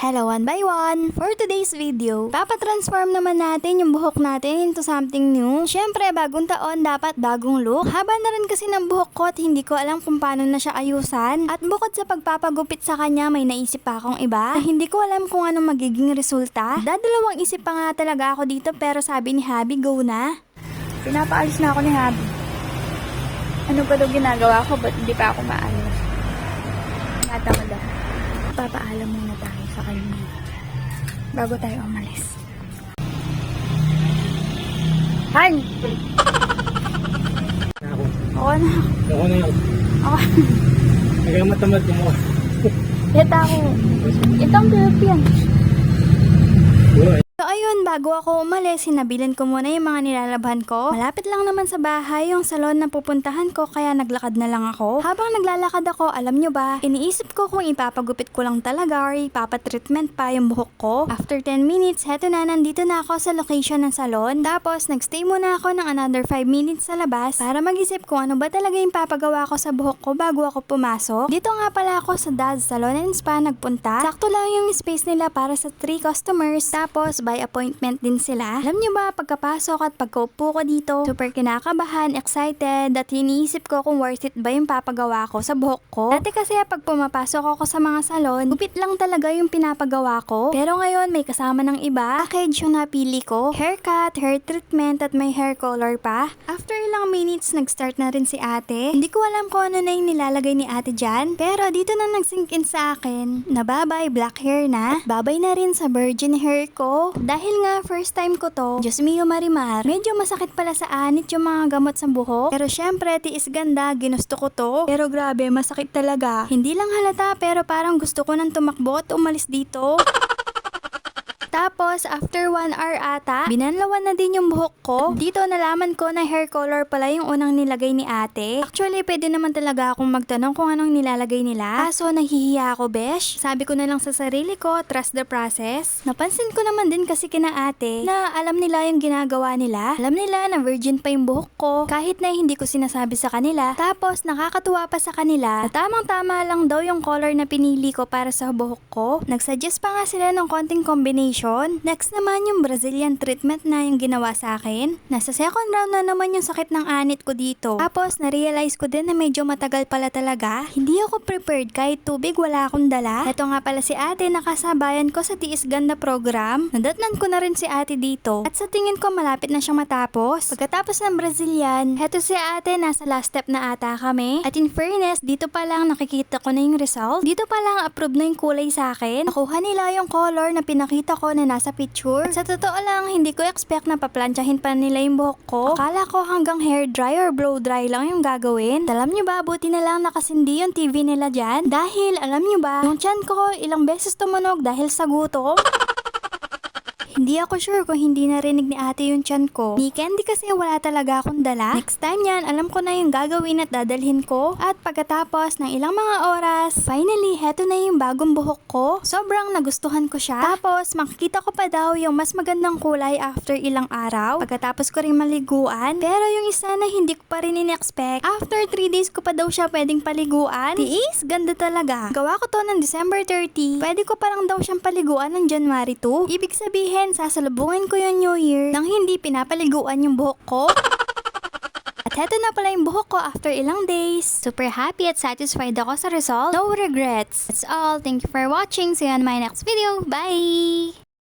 Hello one by one! For today's video, papatransform naman natin yung buhok natin into something new. Syempre, bagong taon, dapat bagong look. Haba na rin kasi ng buhok ko at hindi ko alam kung paano na siya ayusan. At bukod sa pagpapagupit sa kanya, may naisip pa akong iba. Hindi ko alam kung anong magiging resulta. Dadalawang isip pa nga talaga ako dito pero sabi ni Habi, go na. Pinapaalis na ako ni Habi. Ano ba daw ginagawa ko? Ba't hindi pa ako maayos? Natamad ako. Papaalam muna tayo sa kanya bago tayo umalis. Han! Ako. Ako na. Ako na yun. Ako. Nagamatamad mo. Ito ako. Itong Philippine. Wala. So ayun, bago ako umalis, sinabilin ko muna yung mga nilalabhan ko. Malapit lang naman sa bahay yung salon na pupuntahan ko kaya naglakad na lang ako. Habang naglalakad ako, alam nyo ba, iniisip ko kung ipapagupit ko lang talaga or ipapatreatment pa yung buhok ko. After 10 minutes, heto na, nandito na ako sa location ng salon. Tapos nagstay muna ako ng another 5 minutes sa labas para mag-isip kung ano ba talaga yung papagawa ko sa buhok ko bago ako pumasok. Dito nga pala ako sa Daz Salon and Spa nagpunta. Sakto lang yung space nila para sa 3 customers. Tapos by appointment din sila. Alam nyo ba, pagkapasok at pagkaupo ko dito, super kinakabahan, excited, at iniisip ko kung worth it ba yung papagawa ko sa buhok ko. Dati kasi pag pumapasok ako sa mga salon, gupit lang talaga yung pinapagawa ko. Pero ngayon, may kasama ng iba. Package yung napili ko. Haircut, hair treatment, at may hair color pa. After ilang minutes, nag-start na rin si ate. Hindi ko alam kung ano na yung nilalagay ni ate dyan. Pero dito na nag-sink in sa akin, na babay, black hair na. At babay na rin sa virgin hair ko. Dahil nga first time ko to, Diyos mio Marimar, medyo masakit pala sa anit yung mga gamot sa buhok. Pero syempre, tiis ganda, ginusto ko to. Pero grabe, masakit talaga. Hindi lang halata pero parang gusto ko nang tumakbo at umalis dito. Tapos, after 1 hour ata, binanlawan na din yung buhok ko. Dito, nalaman ko na hair color pala yung unang nilagay ni ate. Actually, pwede naman talaga akong magtanong kung anong nilalagay nila. Kaso, nahihiya ako, besh. Sabi ko na lang sa sarili ko, trust the process. Napansin ko naman din kasi kina ate na alam nila yung ginagawa nila. Alam nila na virgin pa yung buhok ko, kahit na hindi ko sinasabi sa kanila. Tapos, nakakatuwa pa sa kanila na tamang-tama lang daw yung color na pinili ko para sa buhok ko. Nagsuggest pa nga sila ng konting combination. Next naman yung Brazilian treatment na yung ginawa sa akin. Nasa second round na naman yung sakit ng anit ko dito. Tapos na-realize ko din na medyo matagal pala talaga. Hindi ako prepared kahit tubig wala akong dala. Ito nga pala si ate nakasabayan ko sa Tiis Ganda program. Nadatnan ko na rin si ate dito. At sa tingin ko malapit na siyang matapos. Pagkatapos ng Brazilian, heto si ate nasa last step na ata kami. At in fairness, dito pa lang nakikita ko na yung result. Dito pa lang approve na yung kulay sa akin. Nakuha nila yung color na pinakita ko na nasa picture. At sa totoo lang, hindi ko expect na paplantsahin pa nila yung buhok ko. Akala ko hanggang hair dry or blow dry lang yung gagawin. Alam nyo ba, buti na lang nakasindi yung TV nila dyan. Dahil, alam nyo ba, yung tiyan ko ilang beses tumunog dahil sa gutom. Hindi ako sure kung hindi narinig ni ate yung tiyan ko. Ni candy kasi wala talaga akong dala. Next time yan, alam ko na yung gagawin at dadalhin ko. At pagkatapos ng ilang mga oras, finally, heto na yung bagong buhok ko. Sobrang nagustuhan ko siya. Tapos, makikita ko pa daw yung mas magandang kulay after ilang araw. Pagkatapos ko rin maliguan. Pero yung isa na hindi ko pa rin in-expect, after 3 days ko pa daw siya pwedeng paliguan. Tiis, ganda talaga. Gawa ko to ng December 30. Pwede ko parang daw siyang paliguan ng January 2. Ibig sabihin, sasalubungin ko yung New Year nang hindi pinapaliguan yung buhok ko. At heto na pala yung buhok ko after ilang days. Super happy at satisfied ako sa result. No regrets. That's all. Thank you for watching. See you on my next video. Bye!